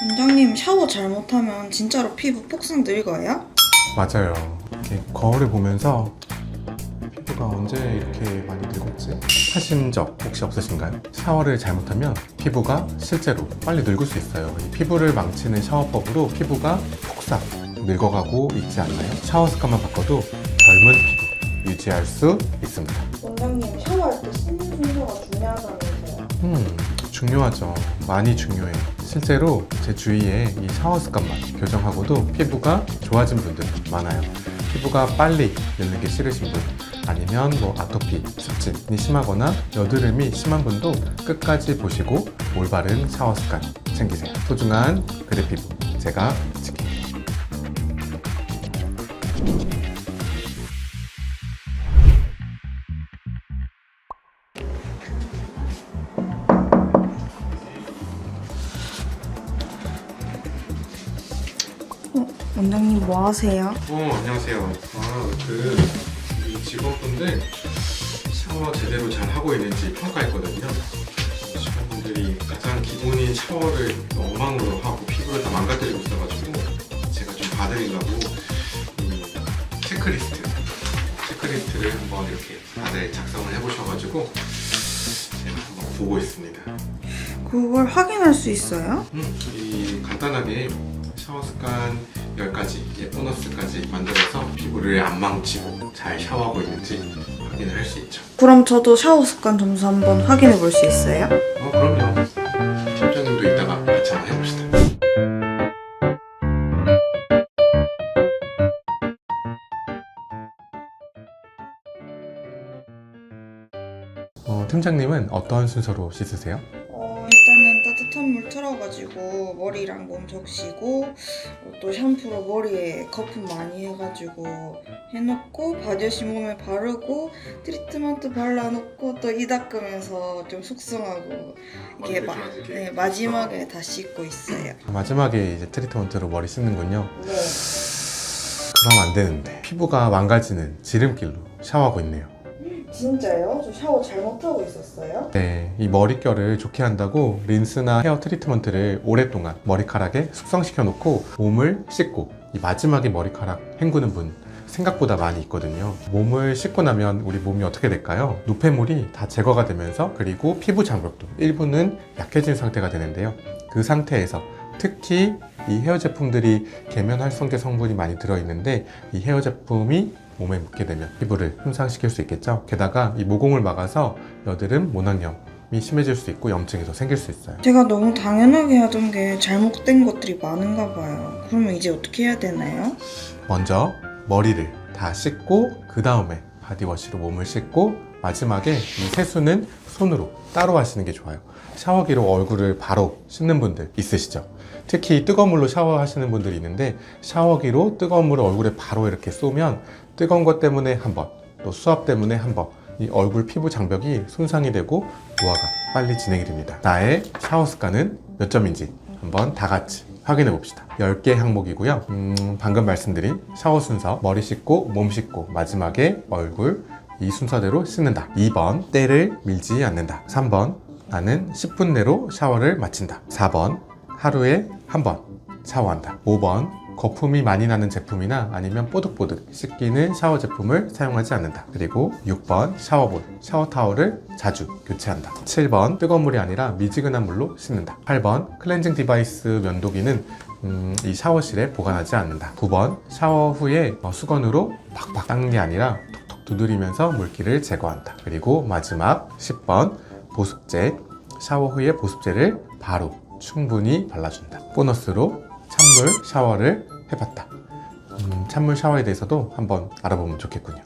원장님, 샤워 잘못하면 진짜로 피부 폭삭 늙어요? 맞아요. 이렇게 거울을 보면서 피부가 언제 이렇게 많이 늙었지? 하신 적 혹시 없으신가요? 샤워를 잘못하면 피부가 실제로 빨리 늙을 수 있어요. 이 피부를 망치는 샤워법으로 피부가 폭삭 늙어가고 있지 않나요? 샤워 습관만 바꿔도 젊은 피부 유지할 수 있습니다. 원장님, 샤워할 때 씻는 순서가 중요하다면서요? 중요하죠. 많이 중요해요. 실제로 제 주위에 이 샤워 습관만 교정하고도 피부가 좋아진 분들 많아요. 피부가 빨리 늙는 게 싫으신 분, 아니면 아토피, 습진이 심하거나 여드름이 심한 분도 끝까지 보시고 올바른 샤워 습관 챙기세요. 소중한 그대 피부, 제가 지킵니다. 원장님, 뭐 하세요? 안녕하세요. 이 직원분들 샤워 제대로 잘 하고 있는지 평가했거든요. 직원분들이 가장 기본인 샤워를 엉망으로 하고 피부를 다 망가뜨리고 있어가지고 제가 좀 봐드리려고 체크리스트를 한번 이렇게 다들 작성을 해보셔가지고 제가 한번 보고 있습니다. 그걸 확인할 수 있어요? 이 간단하게 샤워 습관 10가지, 보너스까지 만들어서 피부를 안 망치고 잘 샤워하고 있는지 확인을 할 수 있죠. 그럼 저도 샤워 습관 점수 한번 확인해 볼 수 있어요? 그럼요. 팀장님도 이따가 같이 한번 해봅시다. 팀장님은 어떤 순서로 씻으세요? 일단은 따뜻한 물 틀어가지고 머리랑 몸 적시고 또 샴푸로 머리에 거품 많이 해가지고 해놓고 바디워시 몸에 바르고 트리트먼트 발라놓고 또 이 닦으면서 좀 숙성하고 이게 마지막에 다 씻고 있어요. 마지막에 이제 트리트먼트로 머리 씻는군요. 네. 그럼 안 되는데 피부가 망가지는 지름길로 샤워하고 있네요. 진짜요? 저 샤워 잘못하고 있었어요? 네, 이 머릿결을 좋게 한다고 린스나 헤어 트리트먼트를 오랫동안 머리카락에 숙성시켜 놓고 몸을 씻고 이 마지막에 머리카락 헹구는 분 생각보다 많이 있거든요. 몸을 씻고 나면 우리 몸이 어떻게 될까요? 노폐물이 다 제거가 되면서 그리고 피부 장벽도 일부는 약해진 상태가 되는데요. 그 상태에서 특히 이 헤어 제품들이 계면활성제 성분이 많이 들어있는데 이 헤어 제품이 몸에 묻게 되면 피부를 손상시킬 수 있겠죠. 게다가 이 모공을 막아서 여드름, 모낭염이 심해질 수 있고 염증이 더 생길 수 있어요. 제가 너무 당연하게 하던 게 잘못된 것들이 많은가 봐요. 그러면 이제 어떻게 해야 되나요? 먼저 머리를 다 씻고 그 다음에 바디워시로 몸을 씻고 마지막에 이 세수는 손으로 따로 하시는 게 좋아요. 샤워기로 얼굴을 바로 씻는 분들 있으시죠? 특히 뜨거운 물로 샤워하시는 분들이 있는데 샤워기로 뜨거운 물을 얼굴에 바로 이렇게 쏘면 뜨거운 것 때문에 한 번, 또 수압 때문에 한 번, 이 얼굴 피부 장벽이 손상이 되고 노화가 빨리 진행이 됩니다. 나의 샤워 습관은 몇 점인지 한번 다 같이 확인해 봅시다. 10개 항목이고요. 방금 말씀드린 샤워 순서, 머리 씻고, 몸 씻고, 마지막에 얼굴, 이 순서대로 씻는다. 2번, 때를 밀지 않는다. 3번, 나는 10분 내로 샤워를 마친다. 4번, 하루에 한 번 샤워한다. 5번, 거품이 많이 나는 제품이나 아니면 뽀득뽀득 씻기는 샤워 제품을 사용하지 않는다. 그리고 6번, 샤워볼, 샤워타월을 자주 교체한다. 7번, 뜨거운 물이 아니라 미지근한 물로 씻는다. 8번, 클렌징 디바이스 면도기는 이 샤워실에 보관하지 않는다. 9번, 샤워 후에 수건으로 팍팍 닦는 게 아니라 톡톡 두드리면서 물기를 제거한다. 그리고 마지막 10번, 보습제, 샤워 후에 보습제를 바로 충분히 발라준다. 보너스로 찬물 샤워를 해봤다. 찬물 샤워에 대해서도 한번 알아보면 좋겠군요.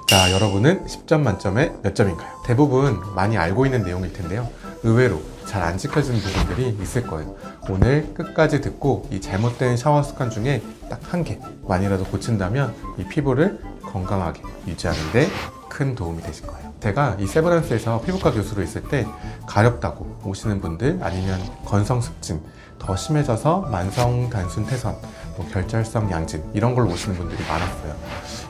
자, 여러분은 10점 만점에 몇 점인가요? 대부분 많이 알고 있는 내용일 텐데요. 의외로 잘 안 지켜지는 부분들이 있을 거예요. 오늘 끝까지 듣고 이 잘못된 샤워 습관 중에 딱 한 개만이라도 고친다면 이 피부를 건강하게 유지하는 데 큰 도움이 되실 거예요. 제가 이 세브란스에서 피부과 교수로 있을 때 가렵다고 오시는 분들, 아니면 건성습진 더 심해져서 만성 단순 태선, 결절성 양진 이런 걸로 오시는 분들이 많았어요.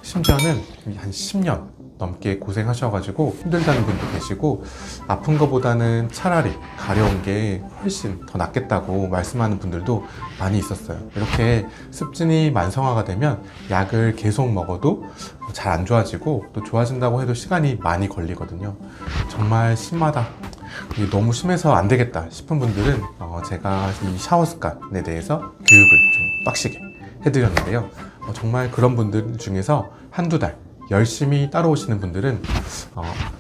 심지어는 한 10년 넘게 고생하셔가지고 힘들다는 분도 계시고 아픈 것보다는 차라리 가려운 게 훨씬 더 낫겠다고 말씀하는 분들도 많이 있었어요. 이렇게 습진이 만성화가 되면 약을 계속 먹어도 잘 안 좋아지고 또 좋아진다고 해도 시간이 많이 걸리거든요. 정말 심하다, 이게 너무 심해서 안 되겠다 싶은 분들은 제가 이 샤워 습관에 대해서 교육을 좀 빡시게 해드렸는데요. 정말 그런 분들 중에서 한두 달 열심히 따라오시는 분들은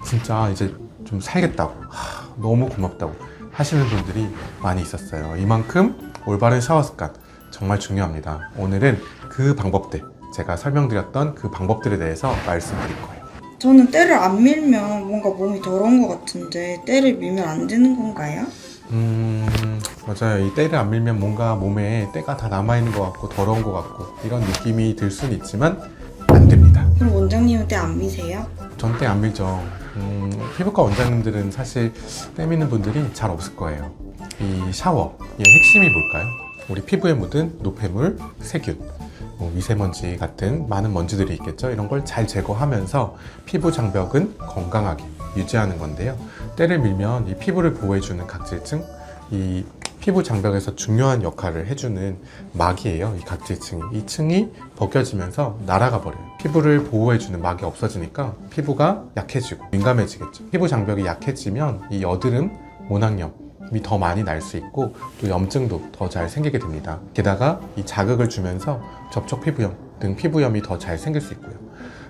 진짜 이제 좀 살겠다고, 너무 고맙다고 하시는 분들이 많이 있었어요. 이만큼 올바른 샤워 습관 정말 중요합니다. 오늘은 그 방법들, 제가 설명드렸던 그 방법들에 대해서 말씀드릴 거예요. 저는 때를 안 밀면 뭔가 몸이 더러운 것 같은데 때를 밀면 안 되는 건가요? 맞아요. 이 때를 안 밀면 뭔가 몸에 때가 다 남아있는 것 같고 더러운 것 같고 이런 느낌이 들 수는 있지만 안 됩니다. 그럼 원장님은 때 안 미세요? 전 때 안 밀죠. 피부과 원장님들은 사실 때 미는 분들이 잘 없을 거예요. 이 샤워의 핵심이 뭘까요? 우리 피부에 묻은 노폐물, 세균, 미세먼지 같은 많은 먼지들이 있겠죠. 이런 걸 잘 제거하면서 피부 장벽은 건강하게 유지하는 건데요. 때를 밀면 이 피부를 보호해주는 각질층, 이 피부 장벽에서 중요한 역할을 해주는 막이에요. 이 각질층이. 이 층이 벗겨지면서 날아가 버려요. 피부를 보호해주는 막이 없어지니까 피부가 약해지고 민감해지겠죠. 피부 장벽이 약해지면 이 여드름, 모낭염이 더 많이 날 수 있고 또 염증도 더 잘 생기게 됩니다. 게다가 이 자극을 주면서 접촉 피부염 등 피부염이 더 잘 생길 수 있고요.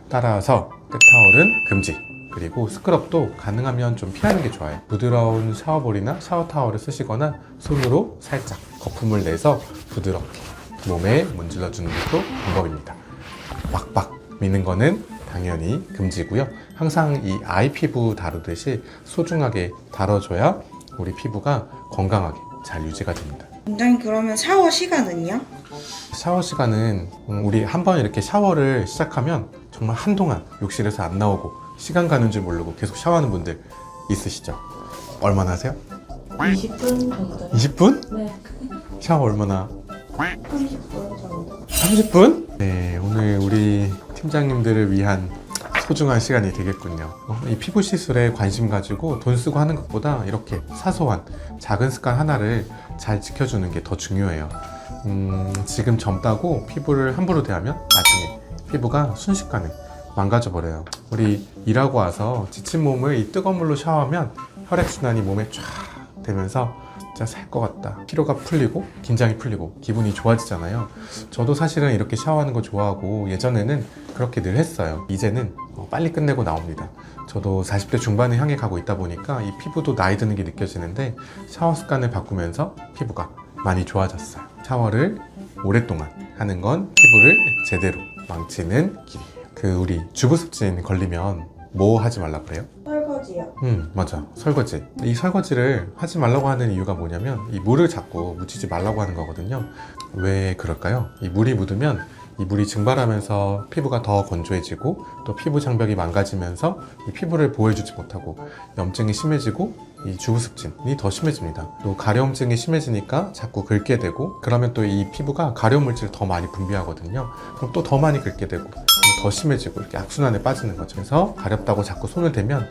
따라서 끝타월은 금지, 그리고 스크럽도 가능하면 좀 피하는 게 좋아요. 부드러운 샤워볼이나 샤워타월을 쓰시거나 손으로 살짝 거품을 내서 부드럽게 몸에 문질러주는 것도 방법입니다. 빡빡 미는 거는 당연히 금지고요. 항상 이 아이 피부 다루듯이 소중하게 다뤄줘야 우리 피부가 건강하게 잘 유지가 됩니다. 원장님 그러면 샤워 시간은요? 샤워 시간은 우리 한번 이렇게 샤워를 시작하면 정말 한동안 욕실에서 안 나오고 시간 가는 줄 모르고 계속 샤워하는 분들 있으시죠? 얼마나 하세요? 20분 정도. 20분? 네. 샤워 얼마나? 30분 정도. 30분? 네, 오늘 우리 팀장님들을 위한 소중한 시간이 되겠군요. 이 피부 시술에 관심 가지고 돈 쓰고 하는 것보다 이렇게 사소한 작은 습관 하나를 잘 지켜주는 게 더 중요해요. 지금 젊다고 피부를 함부로 대하면 나중에 피부가 순식간에 망가져 버려요. 우리 일하고 와서 지친 몸을 이 뜨거운 물로 샤워하면 혈액순환이 몸에 쫙 되면서 진짜 살 것 같다, 피로가 풀리고 긴장이 풀리고 기분이 좋아지잖아요. 저도 사실은 이렇게 샤워하는 거 좋아하고 예전에는 그렇게 늘 했어요. 이제는 빨리 끝내고 나옵니다. 저도 40대 중반을 향해 가고 있다 보니까 이 피부도 나이 드는 게 느껴지는데 샤워 습관을 바꾸면서 피부가 많이 좋아졌어요. 샤워를 오랫동안 하는 건 피부를 제대로 망치는 길이에요. 우리 주부습진 걸리면 뭐 하지 말라 그래요? 설거지요. 맞아. 설거지. 이 설거지를 하지 말라고 하는 이유가 뭐냐면 이 물을 자꾸 묻히지 말라고 하는 거거든요. 왜 그럴까요? 이 물이 묻으면 이 물이 증발하면서 피부가 더 건조해지고 또 피부 장벽이 망가지면서 이 피부를 보호해주지 못하고 염증이 심해지고 이 주부습진이 더 심해집니다. 또 가려움증이 심해지니까 자꾸 긁게 되고 그러면 또 이 피부가 가려움 물질을 더 많이 분비하거든요. 그럼 또 더 많이 긁게 되고 더 심해지고 이렇게 악순환에 빠지는 거죠. 그래서 가렵다고 자꾸 손을 대면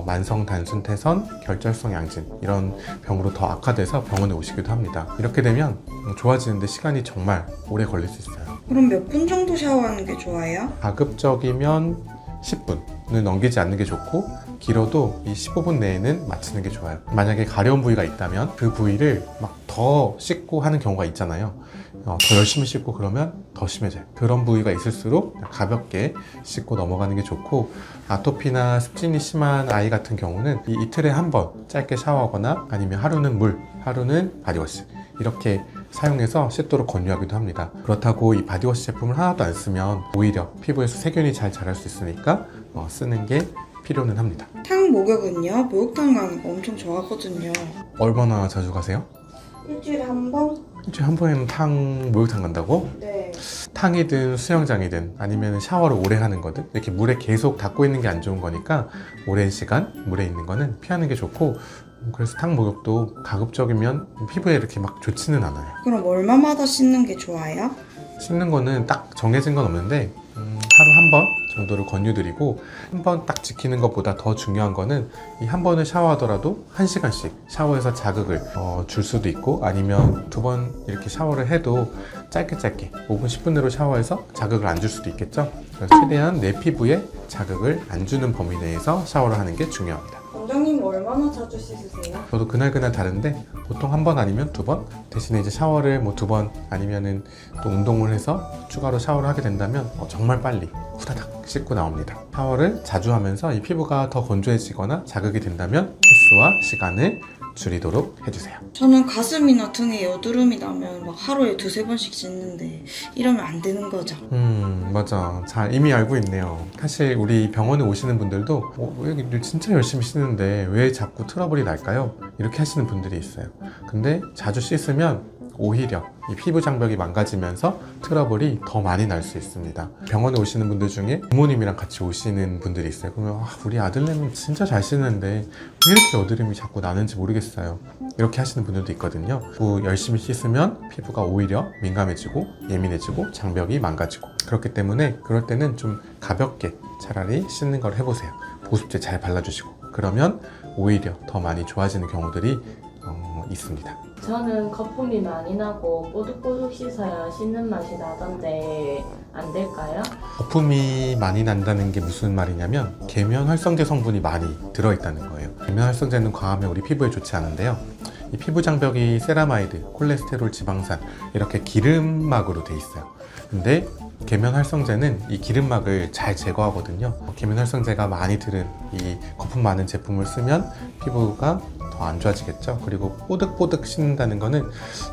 만성 단순 태선, 결절성 양진 이런 병으로 더 악화돼서 병원에 오시기도 합니다. 이렇게 되면 좋아지는데 시간이 정말 오래 걸릴 수 있어요. 그럼 몇 분 정도 샤워하는 게 좋아요? 가급적이면 10분을 넘기지 않는 게 좋고 길어도 이 15분 내에는 마치는 게 좋아요. 만약에 가려운 부위가 있다면 그 부위를 막 더 씻고 하는 경우가 있잖아요. 더 열심히 씻고 그러면 더 심해져요. 그런 부위가 있을수록 가볍게 씻고 넘어가는 게 좋고 아토피나 습진이 심한 아이 같은 경우는 이 이틀에 한 번 짧게 샤워하거나 아니면 하루는 물, 하루는 바디워시 이렇게 사용해서 씻도록 권유하기도 합니다. 그렇다고 이 바디워시 제품을 하나도 안 쓰면 오히려 피부에서 세균이 잘 자랄 수 있으니까 쓰는 게 필요는 합니다. 탕 목욕은요? 목욕탕 가는 거 엄청 좋아하거든요. 얼마나 자주 가세요? 일주일에 한 번? 일주일에 한 번에는 목욕탕 간다고? 네. 탕이든 수영장이든 아니면 샤워를 오래 하는 거든 이렇게 물에 계속 닿고 있는 게 안 좋은 거니까 오랜 시간 물에 있는 거는 피하는 게 좋고 그래서 탕 목욕도 가급적이면 피부에 이렇게 막 좋지는 않아요. 그럼 얼마마다 씻는 게 좋아요? 씻는 거는 딱 정해진 건 없는데 하루 한 번 정도를 권유드리고, 한 번 딱 지키는 것보다 더 중요한 거는 이 한 번을 샤워하더라도 1시간씩 샤워해서 자극을 줄 수도 있고, 아니면 2번 이렇게 샤워를 해도 짧게 5분 10분 내로 샤워해서 자극을 안 줄 수도 있겠죠. 그래서 최대한 내 피부에 자극을 안 주는 범위 내에서 샤워를 하는 게 중요합니다. 원장님 얼마나 자주 씻으세요? 저도 그날 다른데 보통 한 번 아니면 2번, 대신에 이제 샤워를 뭐 2번 아니면은 또 운동을 해서 추가로 샤워를 하게 된다면 정말 빨리 후다닥 씻고 나옵니다. 샤워를 자주 하면서 이 피부가 더 건조해지거나 자극이 된다면 횟수와 시간을 줄이도록 해주세요. 저는 가슴이나 등에 여드름이 나면 막 하루에 2-3번씩 씻는데 이러면 안 되는 거죠. 맞아. 잘 이미 알고 있네요. 사실 우리 병원에 오시는 분들도 왜 진짜 열심히 씻는데 왜 자꾸 트러블이 날까요? 이렇게 하시는 분들이 있어요. 근데 자주 씻으면 오히려 이 피부 장벽이 망가지면서 트러블이 더 많이 날 수 있습니다. 병원에 오시는 분들 중에 부모님이랑 같이 오시는 분들이 있어요. 그러면 우리 아들내미 진짜 잘 씻는데 왜 이렇게 여드름이 자꾸 나는지 모르겠어요. 이렇게 하시는 분들도 있거든요. 열심히 씻으면 피부가 오히려 민감해지고 예민해지고 장벽이 망가지고, 그렇기 때문에 그럴 때는 좀 가볍게 차라리 씻는 걸 해보세요. 보습제 잘 발라주시고, 그러면 오히려 더 많이 좋아지는 경우들이 있습니다. 저는 거품이 많이 나고 뽀득뽀득 씻어야 씻는 맛이 나던데 안 될까요? 거품이 많이 난다는 게 무슨 말이냐면 계면활성제 성분이 많이 들어있다는 거예요. 계면활성제는 과하면 우리 피부에 좋지 않은데요. 이 피부 장벽이 세라마이드, 콜레스테롤, 지방산 이렇게 기름막으로 돼 있어요. 근데 계면활성제는 이 기름막을 잘 제거하거든요. 계면활성제가 많이 들은 이 거품 많은 제품을 쓰면 피부가 더 안 좋아지겠죠. 그리고 뽀득뽀득 씻는다는 거는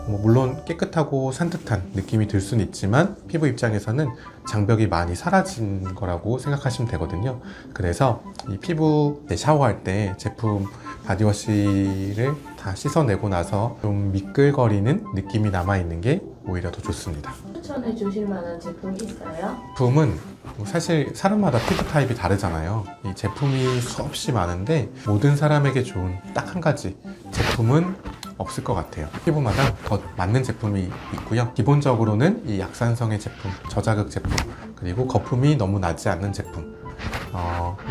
물론 깨끗하고 산뜻한 느낌이 들 수는 있지만 피부 입장에서는 장벽이 많이 사라진 거라고 생각하시면 되거든요. 그래서 이 피부 샤워할 때 제품 바디워시를 다 씻어내고 나서 좀 미끌거리는 느낌이 남아있는 게 오히려 더 좋습니다. 추천해 주실 만한 제품 있어요? 제품은 사실 사람마다 피부 타입이 다르잖아요. 이 제품이 수없이 많은데 모든 사람에게 좋은 딱 한 가지 제품은 없을 것 같아요. 피부마다 더 맞는 제품이 있고요. 기본적으로는 이 약산성의 제품, 저자극 제품, 그리고 거품이 너무 나지 않는 제품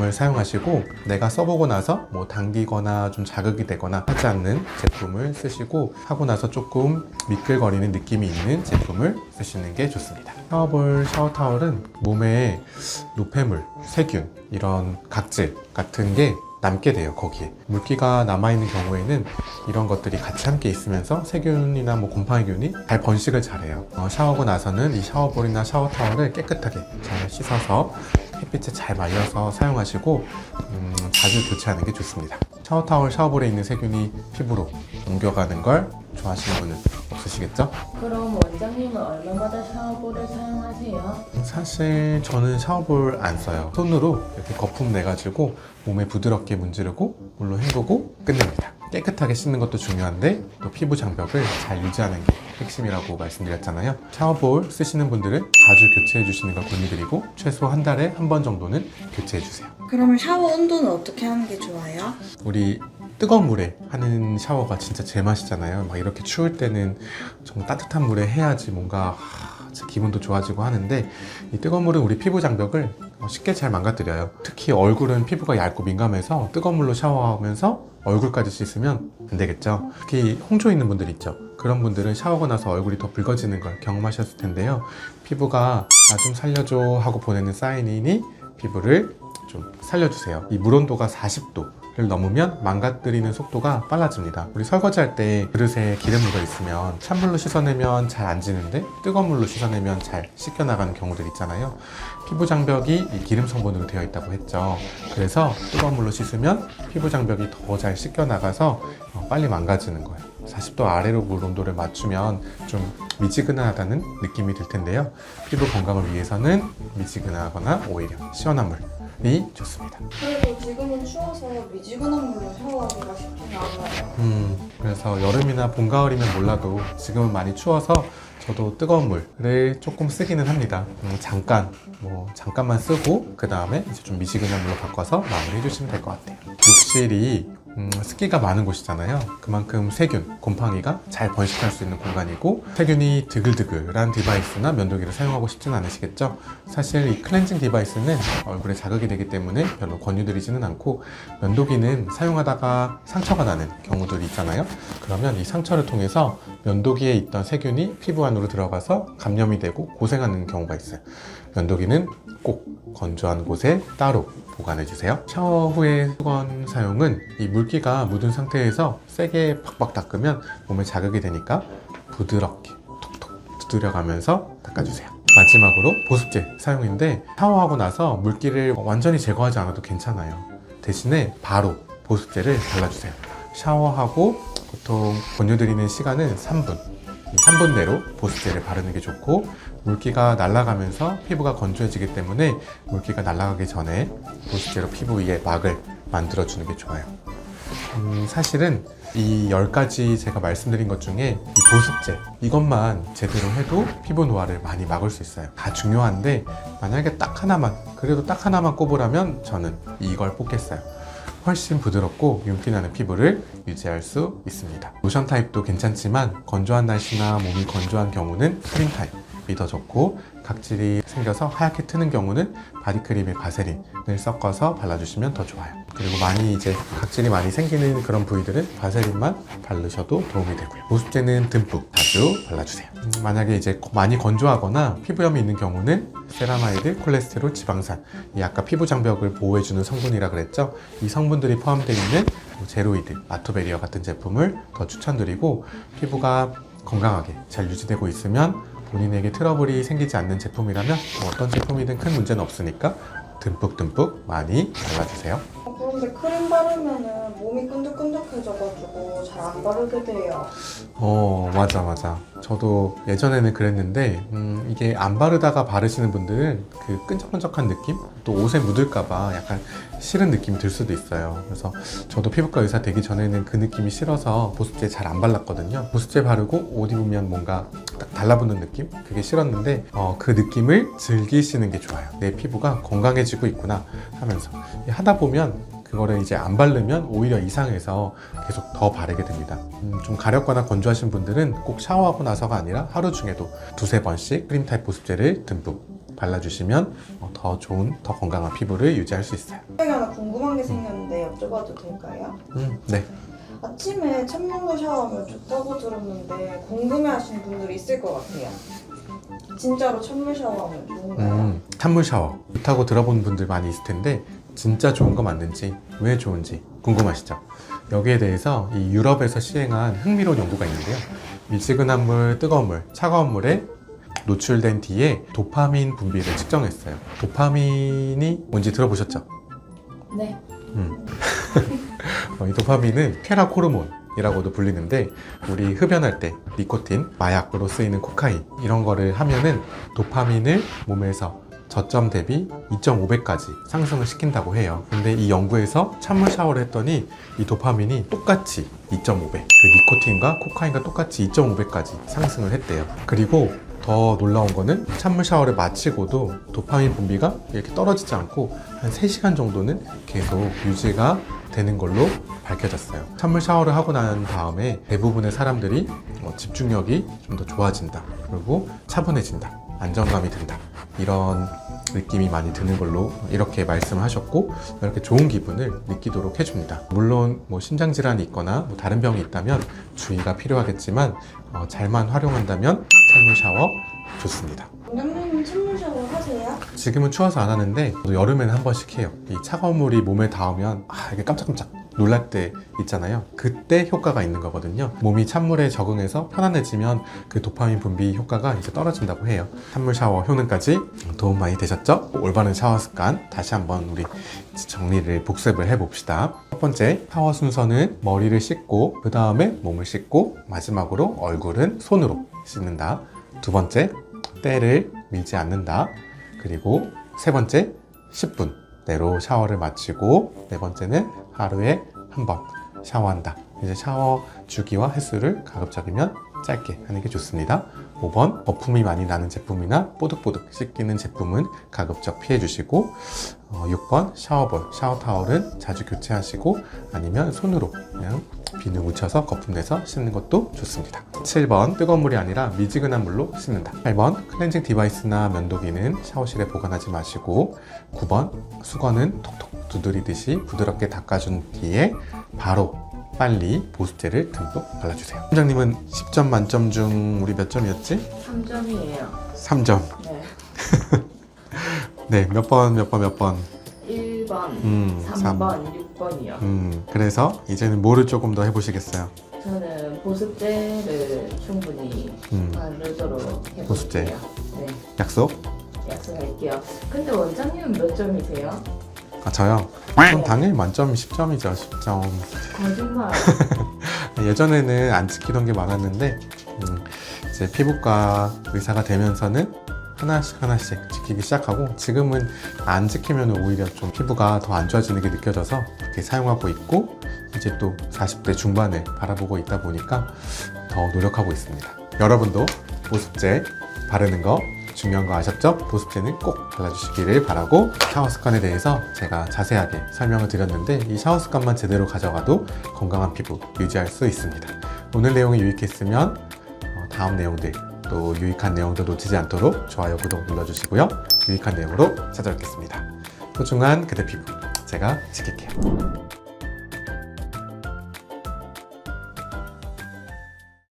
을 사용하시고, 내가 써보고 나서 당기거나 좀 자극이 되거나 하지 않는 제품을 쓰시고, 하고 나서 조금 미끌거리는 느낌이 있는 제품을 쓰시는 게 좋습니다. 샤워볼, 샤워타월은 몸에 노폐물, 세균, 이런 각질 같은 게 남게 돼요. 거기에 물기가 남아있는 경우에는 이런 것들이 같이 함께 있으면서 세균이나 곰팡이균이 잘 번식을 잘해요. 샤워하고 나서는 이 샤워볼이나 샤워타월을 깨끗하게 잘 씻어서 햇빛에 잘 말려서 사용하시고 자주 교체하는 게 좋습니다. 샤워타월, 샤워볼에 있는 세균이 피부로 옮겨가는 걸 좋아하시는 분은 없으시겠죠? 그럼 원장님은 얼마마다 샤워볼을 사용하세요? 사실 저는 샤워볼 안 써요. 손으로 이렇게 거품 내가지고 몸에 부드럽게 문지르고 물로 헹구고 끝냅니다. 깨끗하게 씻는 것도 중요한데 또 피부 장벽을 잘 유지하는 게 핵심이라고 말씀드렸잖아요. 샤워볼 쓰시는 분들은 자주 교체해 주시는 걸 권유드리고, 최소 한 달에 한 번 정도는 교체해 주세요. 그러면 샤워 온도는 어떻게 하는 게 좋아요? 우리 뜨거운 물에 하는 샤워가 진짜 제맛이잖아요. 막 이렇게 추울 때는 정말 따뜻한 물에 해야지 뭔가 진짜 기분도 좋아지고 하는데, 이 뜨거운 물은 우리 피부 장벽을 쉽게 잘 망가뜨려요. 특히 얼굴은 피부가 얇고 민감해서 뜨거운 물로 샤워하면서 얼굴까지 씻으면 안 되겠죠. 특히 홍조 있는 분들 있죠. 그런 분들은 샤워하고 나서 얼굴이 더 붉어지는 걸 경험하셨을 텐데요. 피부가 나 좀 살려줘 하고 보내는 사인이니 피부를 좀 살려주세요. 이 물 온도가 40도를 넘으면 망가뜨리는 속도가 빨라집니다. 우리 설거지할 때 그릇에 기름 묻어 있으면 찬물로 씻어내면 잘 안 지는데 뜨거운 물로 씻어내면 잘 씻겨나가는 경우들 있잖아요. 피부 장벽이 이 기름 성분으로 되어 있다고 했죠. 그래서 뜨거운 물로 씻으면 피부 장벽이 더 잘 씻겨나가서 빨리 망가지는 거예요. 40도 아래로 물 온도를 맞추면 좀 미지근하다는 느낌이 들 텐데요. 피부 건강을 위해서는 미지근하거나 오히려 시원한 물이 좋습니다. 그리고 지금은 추워서 미지근한 물로 샤워하기가 쉽지는 않아요. 그래서 여름이나 봄, 가을이면 몰라도 지금은 많이 추워서 저도 뜨거운 물을 조금 쓰기는 합니다. 잠깐만 쓰고 그 다음에 이제 좀 미지근한 물로 바꿔서 마무리해 주시면 될 것 같아요. 욕실이 습기가 많은 곳이잖아요. 그만큼 세균, 곰팡이가 잘 번식할 수 있는 공간이고, 세균이 드글드글한 디바이스나 면도기를 사용하고 싶진 않으시겠죠? 사실 이 클렌징 디바이스는 얼굴에 자극이 되기 때문에 별로 권유드리지는 않고, 면도기는 사용하다가 상처가 나는 경우들이 있잖아요. 그러면 이 상처를 통해서 면도기에 있던 세균이 피부 안으로 들어가서 감염이 되고 고생하는 경우가 있어요. 면도기는 꼭 건조한 곳에 따로 보관해 주세요. 샤워 후에 수건 사용은 이 물기가 묻은 상태에서 세게 팍팍 닦으면 몸에 자극이 되니까 부드럽게 톡톡 두드려가면서 닦아주세요. 마지막으로 보습제 사용인데, 샤워하고 나서 물기를 완전히 제거하지 않아도 괜찮아요. 대신에 바로 보습제를 발라주세요. 샤워하고 보통 권유드리는 시간은 3분. 이 3분 내로 보습제를 바르는 게 좋고, 물기가 날아가면서 피부가 건조해지기 때문에 물기가 날아가기 전에 보습제로 피부 위에 막을 만들어주는 게 좋아요. 사실은 이 10가지 제가 말씀드린 것 중에 이 보습제 이것만 제대로 해도 피부 노화를 많이 막을 수 있어요. 다 중요한데 만약에 딱 하나만, 그래도 딱 하나만 꼽으라면 저는 이걸 뽑겠어요. 훨씬 부드럽고 윤기나는 피부를 유지할 수 있습니다. 로션 타입도 괜찮지만 건조한 날씨나 몸이 건조한 경우는 크림 타입이 더 좋고, 각질이 생겨서 하얗게 트는 경우는 바디크림에 바세린을 섞어서 발라주시면 더 좋아요. 그리고 많이 이제 각질이 많이 생기는 그런 부위들은 바세린만 바르셔도 도움이 되고요. 보습제는 듬뿍 자주 발라주세요. 만약에 이제 많이 건조하거나 피부염이 있는 경우는 세라마이드, 콜레스테롤, 지방산, 이 아까 피부 장벽을 보호해주는 성분이라 그랬죠. 이 성분들이 포함되어 있는 제로이드, 아토베리어 같은 제품을 더 추천드리고, 피부가 건강하게 잘 유지되고 있으면 본인에게 트러블이 생기지 않는 제품이라면 어떤 제품이든 큰 문제는 없으니까 듬뿍듬뿍 많이 발라주세요. 그런데 크림 바르면은 몸이 끈적끈적해져가지고 잘 안 바르게 돼요. 맞아. 저도 예전에는 그랬는데, 이게 안 바르다가 바르시는 분들은 그 끈적끈적한 느낌? 또 옷에 묻을까봐 약간 싫은 느낌이 들 수도 있어요. 그래서 저도 피부과 의사 되기 전에는 그 느낌이 싫어서 보습제 잘 안 발랐거든요. 보습제 바르고 옷 입으면 뭔가 딱 달라붙는 느낌? 그게 싫었는데, 그 느낌을 즐기시는 게 좋아요. 내 피부가 건강해지고 있구나 하면서. 하다 보면 그거를 이제 안 바르면 오히려 이상해서 계속 더 바르게 됩니다. 좀 가렵거나 건조하신 분들은 꼭 샤워하고 나서가 아니라 하루 중에도 2-3번씩 크림 타입 보습제를 듬뿍 발라주시면 더 좋은, 더 건강한 피부를 유지할 수 있어요. 하나 궁금한 게 생겼는데 여쭤봐도 될까요? 네. 아침에 찬물로 샤워하면 좋다고 들었는데 궁금해하시는 분들이 있을 것 같아요. 진짜로 찬물 샤워하면 좋은가요? 찬물 샤워 좋다고 들어본 분들 많이 있을 텐데, 진짜 좋은 거 맞는지, 왜 좋은지 궁금하시죠? 여기에 대해서 이 유럽에서 시행한 흥미로운 연구가 있는데요. 미지근한 물, 뜨거운 물, 차가운 물에 노출된 뒤에 도파민 분비를 측정했어요. 도파민이 뭔지 들어보셨죠? 네. 이 도파민은 쾌락 호르몬이라고도 불리는데, 우리 흡연할 때 니코틴, 마약으로 쓰이는 코카인 이런 거를 하면은 도파민을 몸에서 저점 대비 2.5배까지 상승을 시킨다고 해요. 근데 이 연구에서 찬물 샤워를 했더니 이 도파민이 똑같이 2.5배, 그 니코틴과 코카인과 똑같이 2.5배까지 상승을 했대요. 그리고 더 놀라운 거는 찬물 샤워를 마치고도 도파민 분비가 이렇게 떨어지지 않고 한 3시간 정도는 계속 유지가 되는 걸로 밝혀졌어요. 찬물 샤워를 하고 난 다음에 대부분의 사람들이 집중력이 좀 더 좋아진다, 그리고 차분해진다, 안정감이 든다, 이런 느낌이 많이 드는 걸로 이렇게 말씀하셨고, 이렇게 좋은 기분을 느끼도록 해줍니다. 물론 뭐 심장질환이 있거나 뭐 다른 병이 있다면 주의가 필요하겠지만, 잘만 활용한다면 찬물 샤워 좋습니다. 원장님은 찬물 샤워 하세요? 지금은 추워서 안 하는데 저도 여름에는 한 번씩 해요. 이 차가운 물이 몸에 닿으면 이게 깜짝깜짝 놀랄 때 있잖아요. 그때 효과가 있는 거거든요. 몸이 찬물에 적응해서 편안해지면 그 도파민 분비 효과가 이제 떨어진다고 해요. 찬물 샤워 효능까지 도움 많이 되셨죠? 올바른 샤워 습관 다시 한번 우리 정리를 복습을 해봅시다. 첫 번째, 샤워 순서는 머리를 씻고 그 다음에 몸을 씻고 마지막으로 얼굴은 손으로 씻는다. 두 번째, 때를 밀지 않는다. 그리고 세 번째, 10분 내로 샤워를 마치고, 네 번째는 하루에 한 번 샤워한다. 이제 샤워 주기와 횟수를 가급적이면 짧게 하는 게 좋습니다. 5번, 거품이 많이 나는 제품이나 뽀득뽀득 씻기는 제품은 가급적 피해 주시고 6번, 샤워볼, 샤워타월은 자주 교체하시고 아니면 손으로 그냥 비누 묻혀서 거품 내서 씻는 것도 좋습니다. 7번, 뜨거운 물이 아니라 미지근한 물로 씻는다. 8번, 클렌징 디바이스나 면도기는 샤워실에 보관하지 마시고 9번, 수건은 톡톡 두드리듯이 부드럽게 닦아준 뒤에 바로 빨리 보습제를 듬뿍 발라주세요. 팀장님은 10점 만점 중 우리 몇 점이었지? 3점이에요. 3점. 네. 네, 몇 번? 1번, 3번, 6번이요. 그래서 이제는 뭐를 조금 더 해보시겠어요? 저는 보습제를 충분히 바르도록 해볼게요. 보습제. 네, 약속? 약속할게요. 근데 원장님은 몇 점이세요? 아, 저요? 그럼 당연히 만점 10점이죠, 10점. 거짓말. 예전에는 안 지키던 게 많았는데, 이제 피부과 의사가 되면서는 하나씩 지키기 시작하고, 지금은 안 지키면 오히려 좀 피부가 더 안 좋아지는 게 느껴져서 그렇게 사용하고 있고, 이제 또 40대 중반을 바라보고 있다 보니까 더 노력하고 있습니다. 여러분도 보습제 바르는 거 중요한 거 아셨죠? 보습제는 꼭 발라주시기를 바라고, 샤워 습관에 대해서 제가 자세하게 설명을 드렸는데 이 샤워 습관만 제대로 가져가도 건강한 피부 유지할 수 있습니다. 오늘 내용이 유익했으면 다음 내용들 또 유익한 내용도 놓치지 않도록 좋아요, 구독 눌러주시고요. 유익한 내용으로 찾아뵙겠습니다. 소중한 그대 피부 제가 지킬게요.